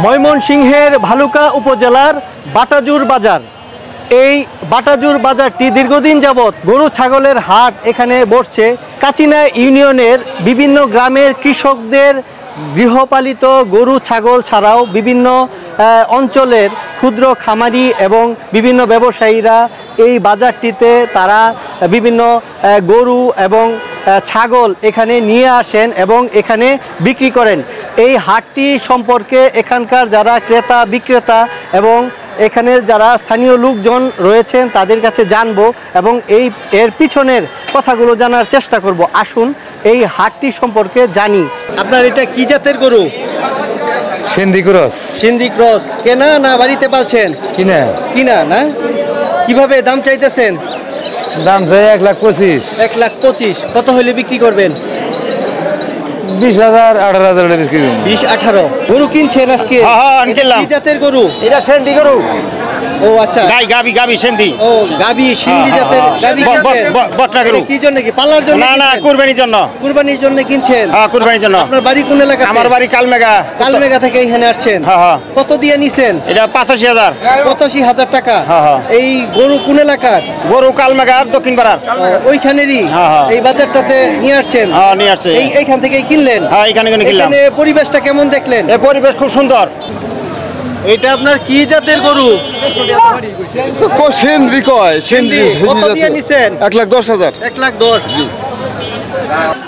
ময়মনসিংহের ভালুকা উপজেলার বাটাজুর বাজার। এই বাটাজুর বাজারটি দীর্ঘদিন যাবৎ গরু ছাগলের হাট এখানে বসছে। কাচিনা ইউনিয়নের বিভিন্ন গ্রামের কৃষকদের গৃহপালিত গরু ছাগল ছাড়াও বিভিন্ন অঞ্চলের ক্ষুদ্র খামারি এবং বিভিন্ন ব্যবসায়ীরা এই বাজারটিতে তারা বিভিন্ন গরু এবং ছাগল এখানে নিয়ে আসেন এবং এখানে বিক্রি করেন। এই হাটটি সম্পর্কে এখানকার যারা ক্রেতা বিক্রেতা এবং এখানে যারা স্থানীয় লোকজন রয়েছেন তাদের কাছে জানবো এবং এর পিছনের কথাগুলো জানার চেষ্টা করব। আসুন এই হাটটি সম্পর্কে জানি। আপনার এটা কি জাতের গরু? সিন্ধি ক্রস। সিন্ধি ক্রস। কেনা না বাড়িতে পালছেন? কিনা। কিনা না? কিভাবে দাম চাইতেছেন? দাম চাই 1,25,000। 1,25,000। কত হলে বিক্রি করবেন? 20,000 18,000 বিক্রি করব। 20-18 গরু কিনছেন আজকে? হ্যাঁ কিনলাম। কি জাতের গরু? এটা সিন্ধি গরু। ও আচ্ছা, গাবি সিন্ধি। ও গাবি সিন্ধি জাতের গাবি কিনছেন? বটনা গরু। কি জন্য, কি পালার জন্য? না কুরবানির জন্য। কুরবানির জন্য কিনছেন? হ্যাঁ কুরবানির জন্য। আপনার বাড়ি কোন এলাকায়? আমার বাড়ি কালমেগা। কালমেগা থেকে এখানে আসছেন? হ্যাঁ। কত দিয়ে নিছেন? এটা 85,000। 85,000 টাকা। হ্যাঁ। এই গরু কোন এলাকার? গরু কালমেগা দক্ষিণ পাড়ার। ওইখানেরই? হ্যাঁ। এই বাজারটাতে নিয়ে আসছেন? হ্যাঁ নিয়ে আসছে। এইখান থেকেই কিনলেন? হ্যাঁ এখানে কিনলাম। এখানে পরিবেশটা কেমন দেখলেন? এই পরিবেশ খুব সুন্দর। এটা আপনার কি জাতের গরু? সিন্ধি কয়। সিন্ধি। কত দিয়ে নিছেন? 1,10,000। 1,10,000।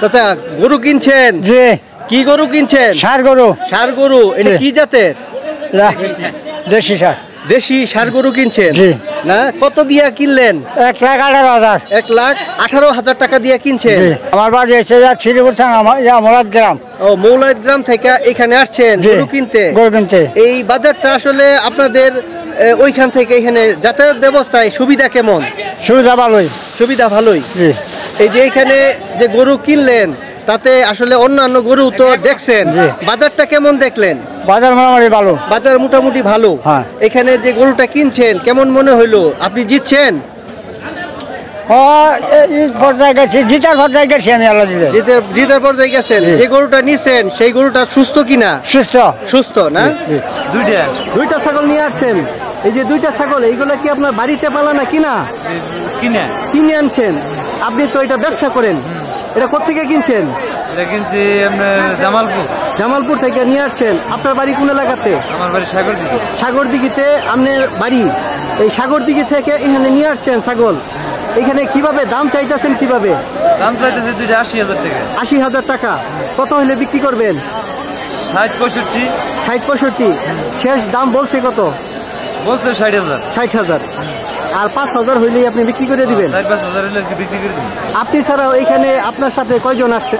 চাচা গরু কিনছেন? জি। কি গরু কিনছেন? ষাঁড় গরু। ষাঁড় গরু। এটা কি জাতের? দেশি ষাঁড়। দেশি ষাঁড় গরু কিনছেন? জি। না কত দিয়া কিনলেন? 1,18,000। 1,18,000 টাকা দিয়ে কিনছেন? আমার বাড়ি এসে শ্রীপুর থানা মোলাদ গ্রাম। ও মৌলাদ গ্রাম থেকে এখানে আসছেন গরু কিনতে? গরু কিনতে। এই বাজারটা আসলে আপনাদের ওইখান থেকে এখানে যাতায়াত ব্যবস্থায় সুবিধা কেমন? সুবিধা ভালোই। সুবিধা ভালোই। জি। এই যে এখানে যে গরু কিনলেন তাতে আসলে অন্যান্য গরু তো দেখছেন, বাজারটা কেমন দেখলেন? বাজার মোটামুটি ভালো। বাজার মোটামুটি ভালো। হ্যাঁ। এখানে যে গরুটা কিনছেন কেমন মনে হইলো? আপনি জিতছেন? পর্যায়ে গেছি, জিতার পর্যায়ে গেছি আমি। আল্লাহ দিলে জিতার পর্যায়ে গেছেন। যে গরুটা নিছেন সেই গরুটা সুস্থ কিনা? সুস্থ। সুস্থ না? দুইটা ছাগল নিয়ে আসছেন। এই যে দুইটা ছাগল, এইগুলো কি আপনার বাড়িতে পালা না কিনা? কিনে আনছেন। আপনি তো এটা ব্যবসা করেন। এটা কোত্থেকে কিনছেন? এটা কিনছি জামালপুর। জামালপুর থেকে নিয়ে আসছেন। আপনার বাড়ি কোন এলাকাতে? আমার বাড়ি সাগরদিঘি। সাগরদিঘিতে আপনার বাড়ি। এই সাগরদিঘি থেকে এখানে নিয়ে আসছেন ছাগল। এখানে কিভাবে দাম চাইতেছেন? কিভাবে দাম চাইতেছে? 80,000 টাকা। 80,000 টাকা। কত হলে বিক্রি করবেন? 60-65। 60-65। শেষ দাম বলছে কত? বলছে 60,000। 60,000। আর 5,000 হইলেই আপনি বিক্রি করে দিবেন? 4-5,000 হইলে বিক্রি করে দিবেন। আপনি ছাড়াও এখানে আপনার সাথে কয়জন আছে?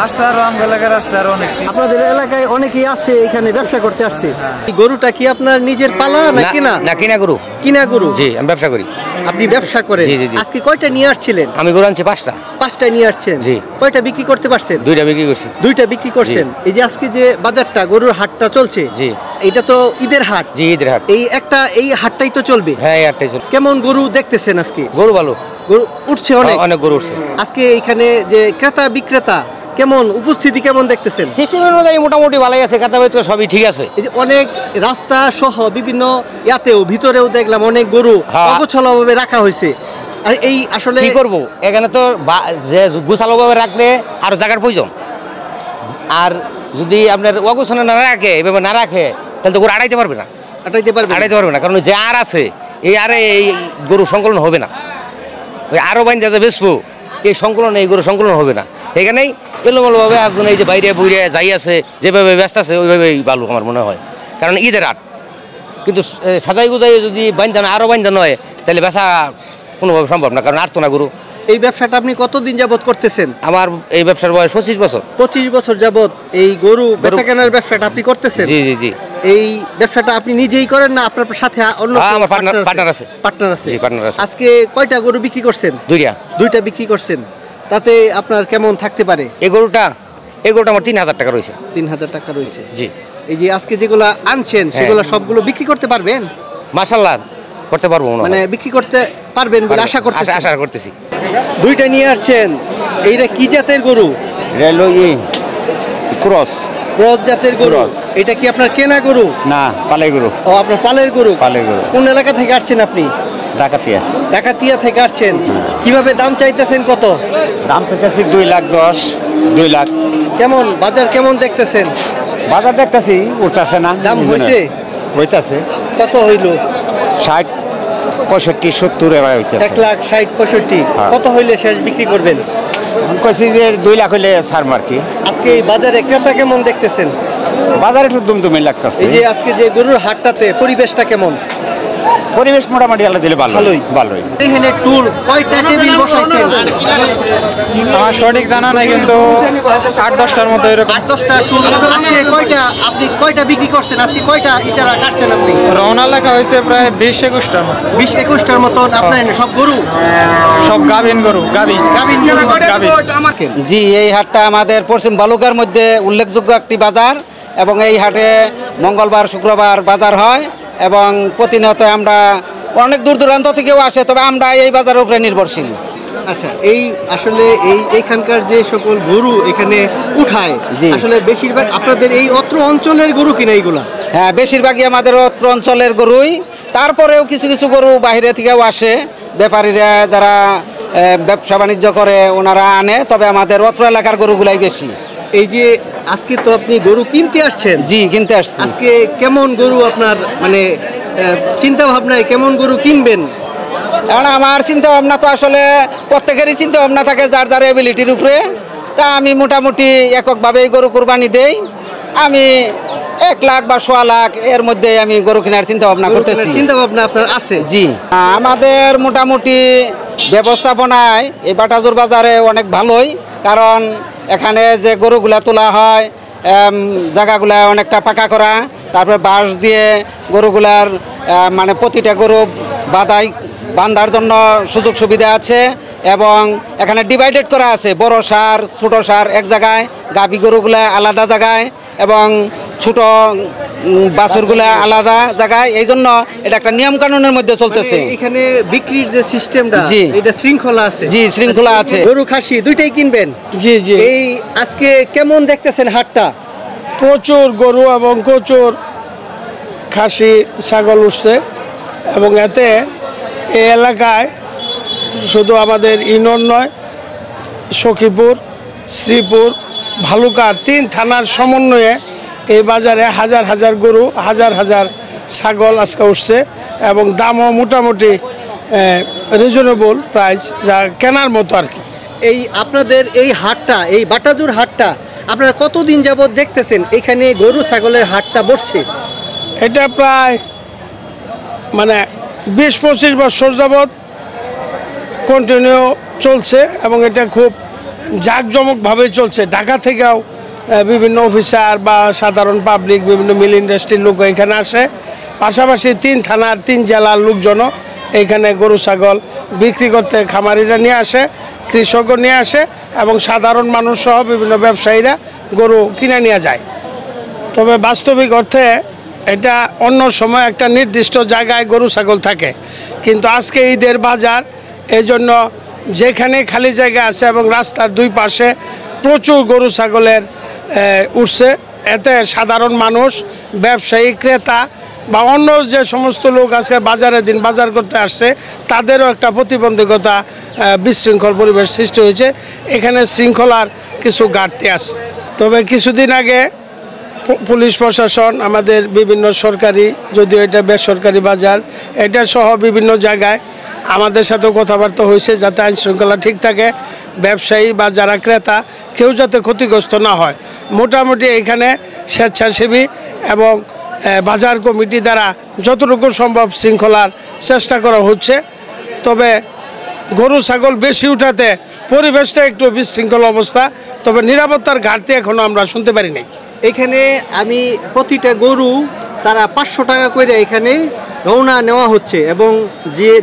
আসছে আরো আমার এলাকার আসছে আরো অনেক। আপনাদের এলাকায় অনেকেই আছে এখানে ব্যবসা করতে আসছে। এই গরুটা কি আপনার নিজের পালা না কিনা? না কিনা গরু। কিনা গরু? জি, আমি ব্যবসা করি। আপনি ব্যবসা করেন? আজকে কয়টা নিয়ে আসছিলেন? আমি গরু আনছি 5টা। 5টা নিয়ে আসছেন? জি। কয়টা বিক্রি করতে পারছেন? 2টা বিক্রি করছি। 2টা বিক্রি করছেন। এই যে আজকে যে বাজারটা গরুর হাটটা চলছে, জি, এটা তো ঈদের হাট। জি, ঈদের হাট। এই হাটটাই তো চলবে? হ্যাঁ, এই হাটটাই চলবে। কেমন গরু দেখতেছেন আজকে? গরু ভালো। গরু উঠছে অনেক গরু উঠছে আজকে। এখানে যে ক্রেতা বিক্রেতা কেমন উপস্থিতি কেমন দেখতেছেন? সিস্টেমের অনুযায়ী মোটামুটি ভালোই আছে, কথা বলতে সবই ঠিক আছে। এই যে অনেক রাস্তা সহ বিভিন্ন ইয়াতেও ভিতরেও দেখলাম অনেক গরু অগোছালোভাবে রাখা হয়েছে। আর এই আসলে কি করব, এখানে তো যে গোছালোভাবে রাখলে আর জায়গার প্রয়োজন। আর যদি আপনার অগোছালো না রাখে, এভাবে না রাখে, তাহলে তো গরু আড়াইতে পারবে না। আড়াইতে পারবে না, কারণ যে আর আছে এই আরে এই গরু সংকলন হবে না। ওই আরও বাইন যা বেসবো এই সংকলন, এই গরু সংকলন হবে না। এখানেই এলোমেলোভাবে একজন এই যে বাইরে বইরে যাই আছে, যেভাবে ব্যস্ত আছে ওইভাবেই ভালো আমার মনে হয়, কারণ ঈদের হাট। কিন্তু সাদাই গুজাই যদি বাইন্ধানো আরও বাইন্ধানো হয় তাহলে বেচা কোনোভাবে সম্ভব না, কারণ আর তো না গরু। এই ব্যবসাটা আপনি কতদিন যাবত করতেছেন? আমার এই ব্যবসার বয়স 25 বছর। 25 বছর যাবত এই গরু বেচা কেনার ব্যবসাটা আপনি করতেছেন? জি জি জি। এই ব্যবসাটা আপনি নিজেই করেন না আপনার সাথে অন্য আমার পার্টনার আছে? পার্টনার আছে। জি, পার্টনার আছে। আজকে কয়টা গরু বিক্রি করছেন? 2টা বিক্রি করছেন। তাতে আপনার কেমন থাকতে পারে? এই গরুটা আমার 3,000 টাকা রয়েছে। 3,000 টাকা রয়েছে। জি। এই যে আজকে যেগুলো আনছেন সেগুলো সবগুলো বিক্রি করতে পারবেন? মাশাআল্লাহ করতে পারবো, মানে বিক্রি করতে পারবেন বলে আশা করতেছি। 2টা নিয়ে আসছেন। এইটা কি জাতের গরু? Railway cross. ক্রস জাতের গরু। ক্রস। এটা কি আপনার কেনা গরু? না পালাই গরু। ও আপনার পালের গরু। পালের গরু। কোন এলাকা থেকে আসছেন আপনি? ডাকাতিয়া। ডাকাতিয়া থেকে আসছেন। কিভাবে দাম চাইতেছেন কত? দাম চাইতেছি 2,10,000, 2 লাখ। কেমন বাজার কেমন দেখতেছেন? বাজার দেখতেছি উঠতেছে না। দাম হয়েছে? হইতাছে কত হইল? 60, 65, 70 এবার হইতাছে। 1,60,65। হ্যাঁ। কত হইলে শেষ বিক্রি করবেন? আমি কইছি যে 2 লাখ হইলে ছাড়ব আর কি। আজকে এই বাজারে ক্রেতা কেমন দেখতেছেন? বাজার একটু দুমদুমে লাগতেছে। এই যে আজকে যে গরুর হাটটাতে পরিবেশটা কেমন? পরিবেশ মোটামুটি আল্লাহ দিলে ভালোই। ভালোই। এখানে টুর কয়টা টেবিল বসাইছেন? আমার সঠিক জানা নাই কিন্তু 8-10টার মতো এরকম। 8-10টা টুর। আজকে কয়টা আপনি কয়টা বিক্রি করছেন? আজকে কয়টা ইচারা কাটছেন আপনি? রওনা লেখা হয়েছে প্রায় 20-21টার মতো। 20-21টার মতন। আপনার এনে সব গরু? সব গাভিন গরু, গাভি। গাভীর গরু। গাভী। আমাকে জি, এই হাটটা আমাদের পশ্চিম বালুকার মধ্যে উল্লেখযোগ্য একটি বাজার এবং এই হাটে মঙ্গলবার শুক্রবার বাজার হয় এবং প্রতিনিয়ত আমরা অনেক দূর দূরান্ত থেকেও আসে, তবে আমরা এই বাজারের উপরে নির্ভরশীল। আচ্ছা, এই আসলে এইখানকার যে সকল গরু এখানে উঠায়, জি। আসলে বেশিরভাগ আপনাদের এই অত্র অঞ্চলের গরু কিনা এইগুলা? হ্যাঁ, বেশিরভাগই আমাদের অত্র অঞ্চলের গরুই। তারপরেও কিছু কিছু গরু বাইরে থেকেও আসে, ব্যাপারীরা যারা ব্যবসা বাণিজ্য করে ওনারা আনে, তবে আমাদের অত্র এলাকার গরুগুলাই বেশি। এই যে আজকে তো আপনি গরু কিনতে আসছেন, জি, কিনতে আসছি। আজকে কেমন গরু আপনার মানে চিন্তা ভাবনায় কেমন গরু কিনবেন? এখন আমার চিন্তা ভাবনা তো আসলে প্রত্যেকেরই চিন্তা ভাবনা থাকে যার যার এবিলিটির উপরে। তা আমি মোটামুটি এককভাবেই গরু কুরবানি দেই। আমি 1 লাখ বা 1.25 লাখ এর মধ্যে আমি গরু কেনার চিন্তা ভাবনা করতেছি। চিন্তা ভাবনা আপনার আছে? জি, আমাদের মোটামুটি ব্যবস্থাপনায় এই বাটাজোর বাজারে অনেক ভালোই, কারণ এখানে যে গরুগুলা তোলা হয় জায়গাগুলা অনেকটা পাকা করা, তারপরে বাঁশ দিয়ে গরুগুলার মানে প্রতিটা গরু বাঁধার জন্য সুযোগ সুবিধা আছে এবং এখানে ডিভাইডেড করা আছে, বড় সার ছোট সার এক জায়গায়, গাভী গরুগুলা আলাদা জায়গায় এবং ছোট বাছুরগুলা আলাদা জায়গায়। এই জন্য এটা একটা নিয়ম কানুনের মধ্যে চলতেছে। মানে এখানে বিক্রির যে সিস্টেমটা, জি। এটা শৃঙ্খলা আছে? জি, শৃঙ্খলা আছে। গরু খাসি দুইটাই কিনবেন? জি জি। এই আজকে কেমন দেখতেছেন হাটটা? প্রচুর গরু এবং প্রচুর খাসি ছাগল উঠছে এবং এতে এই এলাকায় শুধু আমাদের ইউনিয়ন নয়, সখীপুর, শ্রীপুর, ভালুকা 3 থানার সমন্বয়ে এই বাজারে হাজার হাজার গরু, হাজার হাজার ছাগল আজকে উঠছে এবং দামও মোটামুটি রিজনেবল প্রাইস, যা কেনার মতো আর কি। এই আপনাদের এই হাটটা, এই বাটাজোর হাটটা আপনারা কতদিন যাবত দেখতেছেন এখানে গরু ছাগলের হাটটা বসছে? এটা প্রায় মানে 20-25 বছর যাবৎ কন্টিনিউ চলছে এবং এটা খুব জাঁকজমকভাবে চলছে। ঢাকা থেকেও বিভিন্ন অফিসার বা সাধারণ পাবলিক, বিভিন্ন মিল ইন্ডাস্ট্রির লোক এখানে আসে। পাশাপাশি 3 থানার 3 জেলার লোকজনও এইখানে গরু ছাগল বিক্রি করতে খামারিরা নিয়ে আসে, কৃষকও নিয়ে আসে এবং সাধারণ মানুষ সহ বিভিন্ন ব্যবসায়ীরা গরু কিনে নিয়ে যায়। তবে বাস্তবিক অর্থে এটা অন্য সময় একটা নির্দিষ্ট জায়গায় গরু ছাগল থাকে, কিন্তু আজকে ঈদের বাজার, এই জন্য যেখানে খালি জায়গা আছে এবং রাস্তার 2 পাশে প্রচুর গরু ছাগলের উঠছে। এতে সাধারণ মানুষ, ব্যবসায়ী, ক্রেতা বা অন্য যে সমস্ত লোক আজকে বাজারে দিন বাজার করতে আসছে তাদেরও একটা প্রতিবন্ধকতা, বিশৃঙ্খল পরিবেশ সৃষ্টি হয়েছে। এখানে শৃঙ্খলার কিছু ঘাটতি আছে। তবে কিছুদিন আগে পুলিশ প্রশাসন, আমাদের বিভিন্ন সরকারি, যদিও এটা বেসরকারি বাজার, এটা সহ বিভিন্ন জায়গায় আমাদের সাথেও কথাবার্তা হয়েছে যাতে আইন শৃঙ্খলা ঠিক থাকে, ব্যবসায়ী বা যারা ক্রেতা কেউ যাতে ক্ষতিগ্রস্ত না হয়। মোটামুটি এখানে স্বেচ্ছাসেবী এবং বাজার কমিটি দ্বারা যতটুকু সম্ভব শৃঙ্খলার চেষ্টা করা হচ্ছে। তবে গরু ছাগল বেশি উঠাতে পরিবেশটা একটু বিশৃঙ্খল অবস্থা, তবে নিরাপত্তার ঘাটতি এখনও আমরা শুনতে পারি নাই। এখানে আমি প্রতিটা গরু তারা 500 টাকা করে এখানে রওনা নেওয়া হচ্ছে এবং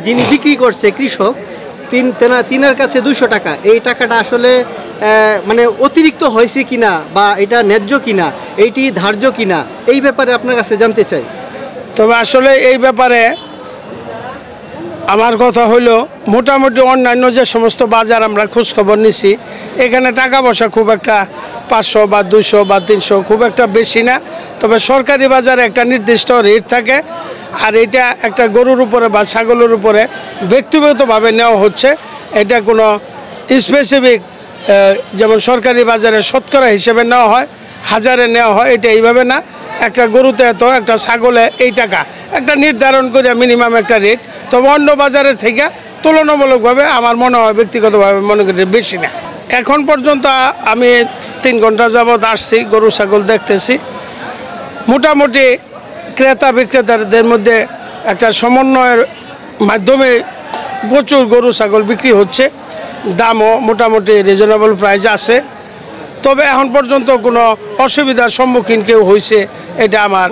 যিনি বিক্রি করছে কৃষক, তিনার কাছে 200 টাকা। এই টাকাটা আসলে মানে অতিরিক্ত হয়েছে কিনা বা এটা ন্যায্য কিনা, এইটি ধার্য কিনা, এই ব্যাপারে আপনার কাছে জানতে চাই। তবে আসলে এই ব্যাপারে আমার কথা হলো মোটামুটি অন্যান্য যে সমস্ত বাজার আমরা খোঁজখবর নিছি এখানে টাকা পয়সা খুব একটা 500 বা 200 বা 300 খুব একটা বেশি না, তবে সরকারি বাজারে একটা নির্দিষ্ট রেট থাকে আর এটা একটা গরুর উপরে বা ছাগলের উপরে ব্যক্তিগতভাবে নেওয়া হচ্ছে। এটা কোনো স্পেসিফিক যেমন সরকারি বাজারে শতকরা হিসেবে নেওয়া হয়, হাজারে নেওয়া হয়, এটা এইভাবে না। একটা গরুতে এত, একটা ছাগলে এই টাকা একটা নির্ধারণ করে মিনিমাম একটা রেট, তবে অন্য বাজারের থেকে তুলনামূলকভাবে আমার মনে হয় ব্যক্তিগতভাবে মনে করি বেশি না। এখন পর্যন্ত আমি 3 ঘন্টা যাবৎ আসছি, গরু ছাগল দেখতেছি। মোটামুটি ক্রেতা বিক্রেতাদের মধ্যে একটা সমন্বয়ের মাধ্যমে প্রচুর গরু ছাগল বিক্রি হচ্ছে, দামও মোটামুটি রিজনেবল প্রাইস আছে। তবে এখন পর্যন্ত কোনো অসুবিধার সম্মুখীন কেউ হয়েছে এটা আমার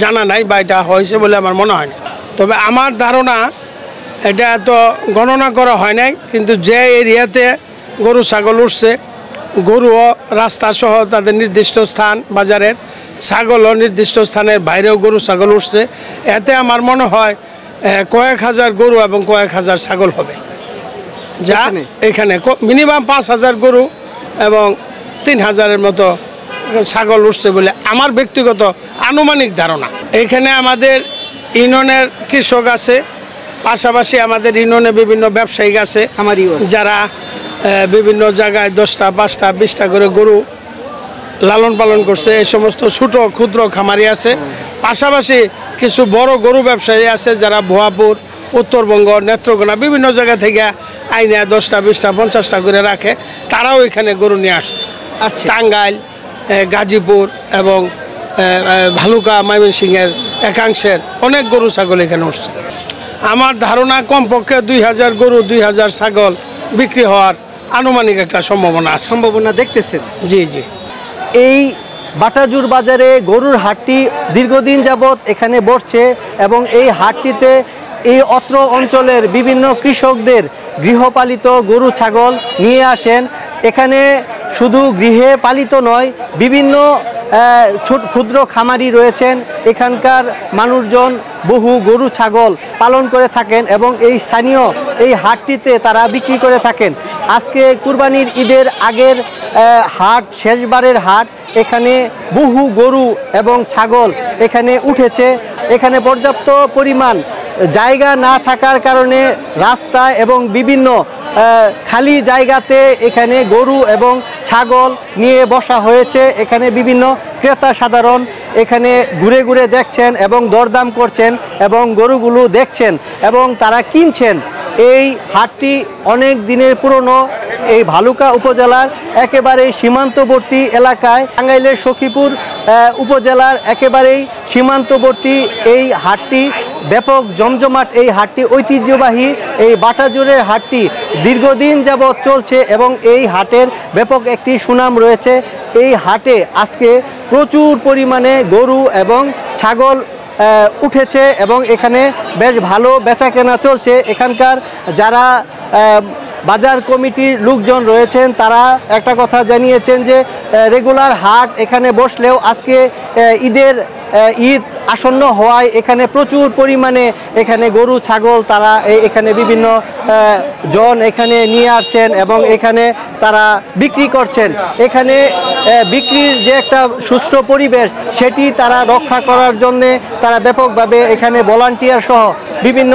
জানা নাই বা এটা হয়েছে বলে আমার মনে হয় না। তবে আমার ধারণা এটা তো গণনা করা হয় নাই, কিন্তু যে এরিয়াতে গরু ছাগল উঠছে, গরুও রাস্তা সহ তাদের নির্দিষ্ট স্থান বাজারের, ছাগলও নির্দিষ্ট স্থানের বাইরেও গরু ছাগল উঠছে, এতে আমার মনে হয় কয়েক হাজার গরু এবং কয়েক হাজার ছাগল হবে, যা এখানে মিনিমাম 5000 গরু এবং 3000-এর মতো ছাগল উঠছে বলে আমার ব্যক্তিগত আনুমানিক ধারণা। এখানে আমাদের ইউনিয়নের কৃষক আছে, পাশাপাশি আমাদের ইউনিয়নে বিভিন্ন ব্যবসায়ী আছে যারা বিভিন্ন জায়গায় 10টা 5টা 20টা করে গরু লালন পালন করছে। এই সমস্ত ছোট ক্ষুদ্র খামারি আছে, পাশাপাশি কিছু বড় গরু ব্যবসায়ী আছে যারা ভুয়াপুর, উত্তরবঙ্গ, নেত্রকোনা বিভিন্ন জায়গা থেকে আইনে 10টা 20টা 50টা করে রাখে, তারাও এখানে গরু নিয়ে আসছে। টাঙ্গাইল, গাজীপুর এবং ভালুকা, ময়মনসিংহের একাংশের অনেক গরু ছাগল এখানে উঠছে। আমার ধারণা কমপক্ষে 2000 গরু 2000 ছাগল বিক্রি হওয়ার আনুমানিক একটা সম্ভাবনা আছে। সম্ভাবনা দেখতেছেন? জি জি। এই বাটাজুর বাজারে গরুর হাটটি দীর্ঘদিন যাবৎ এখানে বসছে এবং এই হাটটিতে এই অত্র অঞ্চলের বিভিন্ন কৃষকদের গৃহপালিত গরু ছাগল নিয়ে আসেন। এখানে শুধু গৃহে পালিত নয়, বিভিন্ন ক্ষুদ্র খামারি রয়েছেন, এখানকার মানুষজন বহু গরু ছাগল পালন করে থাকেন এবং এই স্থানীয় এই হাটটিতে তারা বিক্রি করে থাকেন। আজকে কুরবানির ঈদের আগের হাট, শেষবারের হাট, এখানে বহু গরু এবং ছাগল এখানে উঠেছে। এখানে পর্যাপ্ত পরিমাণ জায়গা না থাকার কারণে রাস্তা এবং বিভিন্ন খালি জায়গাতে এখানে গরু এবং ছাগল নিয়ে বসা হয়েছে। এখানে বিভিন্ন ক্রেতা সাধারণ এখানে ঘুরে ঘুরে দেখছেন এবং দরদাম করছেন এবং গরুগুলো দেখছেন এবং তারা কিনছেন। এই হাটটি অনেক দিনের পুরনো, এই ভালুকা উপজেলার একেবারেই সীমান্তবর্তী এলাকায়, টাঙ্গাইলের সখীপুর উপজেলার একেবারেই সীমান্তবর্তী এই হাটটি ব্যাপক জমজমাট। এই হাটটি ঐতিহ্যবাহী, এই বাটাজোরের হাটটি দীর্ঘদিন যাবৎ চলছে এবং এই হাটের ব্যাপক একটি সুনাম রয়েছে। এই হাটে আজকে প্রচুর পরিমাণে গরু এবং ছাগল উঠেছে এবং এখানে বেশ ভালো বেচা কেনা চলছে। এখানকার যারা বাজার কমিটির লোকজন রয়েছেন তারা একটা কথা জানিয়েছেন যে রেগুলার হাট এখানে বসলেও আজকে ঈদ আসন্ন হওয়ায় এখানে প্রচুর পরিমাণে এখানে গরু ছাগল তারা এখানে বিভিন্ন জন এখানে নিয়ে আসছেন এবং এখানে তারা বিক্রি করছেন। এখানে বিক্রির যে একটা সুষ্ঠু পরিবেশ সেটি তারা রক্ষা করার জন্যে তারা ব্যাপকভাবে এখানে ভলান্টিয়ার সহ বিভিন্ন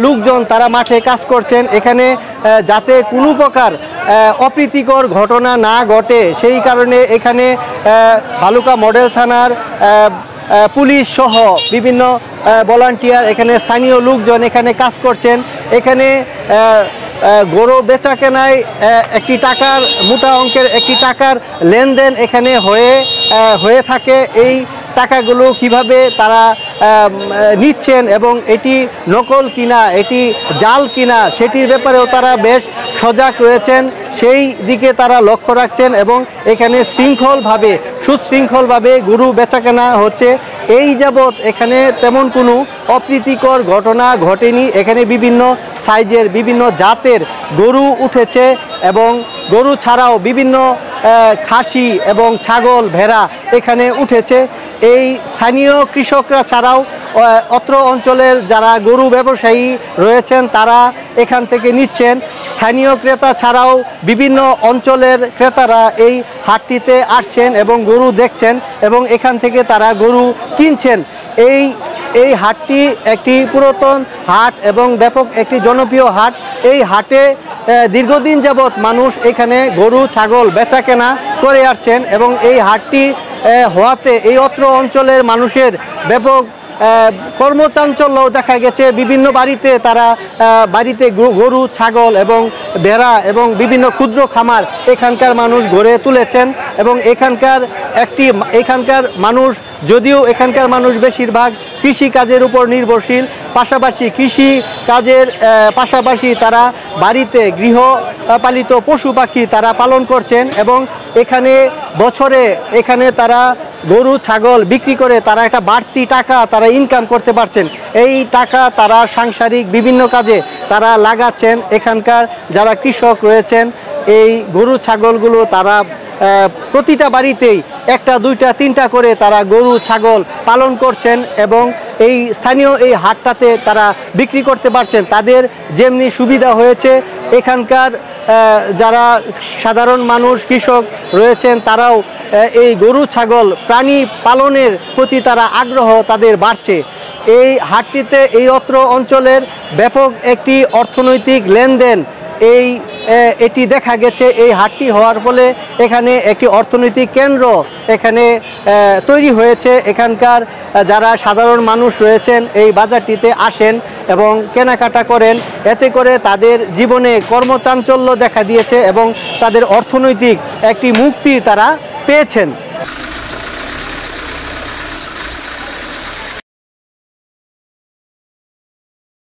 লোকজন তারা মাঠে কাজ করছেন। এখানে যাতে কোনো প্রকার অপ্রীতিকর ঘটনা না ঘটে সেই কারণে এখানে ভালুকা মডেল থানার পুলিশ সহ বিভিন্ন ভলান্টিয়ার, এখানে স্থানীয় লোকজন এখানে কাজ করছেন। এখানে গরু বেচা কেনায় একটি টাকার মোটা অঙ্কের একটি টাকার লেনদেন এখানে হয়ে থাকে। এই টাকাগুলো কিভাবে তারা নিচ্ছেন এবং এটি নকল কিনা, এটি জাল কিনা, সেটির ব্যাপারেও তারা বেশ সজাগ রয়েছেন, সেই দিকে তারা লক্ষ্য রাখছেন এবং এখানে সুশৃঙ্খলভাবে গরু বেচাকেনা হচ্ছে। এই যাবৎ এখানে তেমন কোনো অপ্রীতিকর ঘটনা ঘটেনি। এখানে বিভিন্ন সাইজের বিভিন্ন জাতের গরু উঠেছে এবং গরু ছাড়াও বিভিন্ন খাসি এবং ছাগল, ভেড়া এখানে উঠেছে। এই স্থানীয় কৃষকরা ছাড়াও অত্র অঞ্চলের যারা গরু ব্যবসায়ী রয়েছেন তারা এখান থেকে নিচ্ছেন। স্থানীয় ক্রেতা ছাড়াও বিভিন্ন অঞ্চলের ক্রেতারা এই হাটটিতে আসছেন এবং গরু দেখছেন এবং এখান থেকে তারা গরু কিনছেন। এই হাটটি একটি পুরাতন হাট এবং ব্যাপক একটি জনপ্রিয় হাট। এই হাটে দীর্ঘদিন যাবৎ মানুষ এখানে গরু ছাগল বেচা কেনা করে আসছেন এবং এই হাটটি হওয়াতে এই অত্র অঞ্চলের মানুষের ব্যাপক কর্মচাঞ্চল্য দেখা গেছে। বিভিন্ন বাড়িতে তারা বাড়িতে গরু ছাগল এবং ভেড়া এবং বিভিন্ন ক্ষুদ্র খামার এখানকার মানুষ গড়ে তুলেছেন এবং এখানকার মানুষ, যদিও এখানকার মানুষ বেশিরভাগ কৃষি কাজের উপর নির্ভরশীল, পাশাপাশি কৃষি কাজের পাশাপাশি তারা বাড়িতে গৃহপালিত পশু পাখি তারা পালন করছেন এবং এখানে তারা গরু ছাগল বিক্রি করে তারা একটা বাড়তি টাকা তারা ইনকাম করতে পারছেন। এই টাকা তারা সাংসারিক বিভিন্ন কাজে তারা লাগাচ্ছেন। এখানকার যারা কৃষক রয়েছেন এই গরু ছাগলগুলো তারা প্রতিটা বাড়িতেই একটা দুইটা তিনটা করে তারা গরু ছাগল পালন করছেন এবং এই স্থানীয় এই হাটটাতে তারা বিক্রি করতে পারছেন। তাদের যেমনি সুবিধা হয়েছে এখানকার যারা সাধারণ মানুষ কৃষক রয়েছেন তারাও এই গরু ছাগল প্রাণী পালনের প্রতি তারা আগ্রহ তাদের বাড়ছে। এই হাটটিতে এই অত্র অঞ্চলের ব্যাপক একটি অর্থনৈতিক লেনদেন এটি দেখা গেছে। এই হাটটি হওয়ার ফলে এখানে একটি অর্থনৈতিক কেন্দ্র এখানে তৈরি হয়েছে। এখানকার যারা সাধারণ মানুষ রয়েছেন এই বাজারটিতে আসেন এবং কেনাকাটা করেন, এতে করে তাদের জীবনে কর্মচাঞ্চল্য দেখা দিয়েছে এবং তাদের অর্থনৈতিক একটি মুক্তি তারা পেয়েছেন।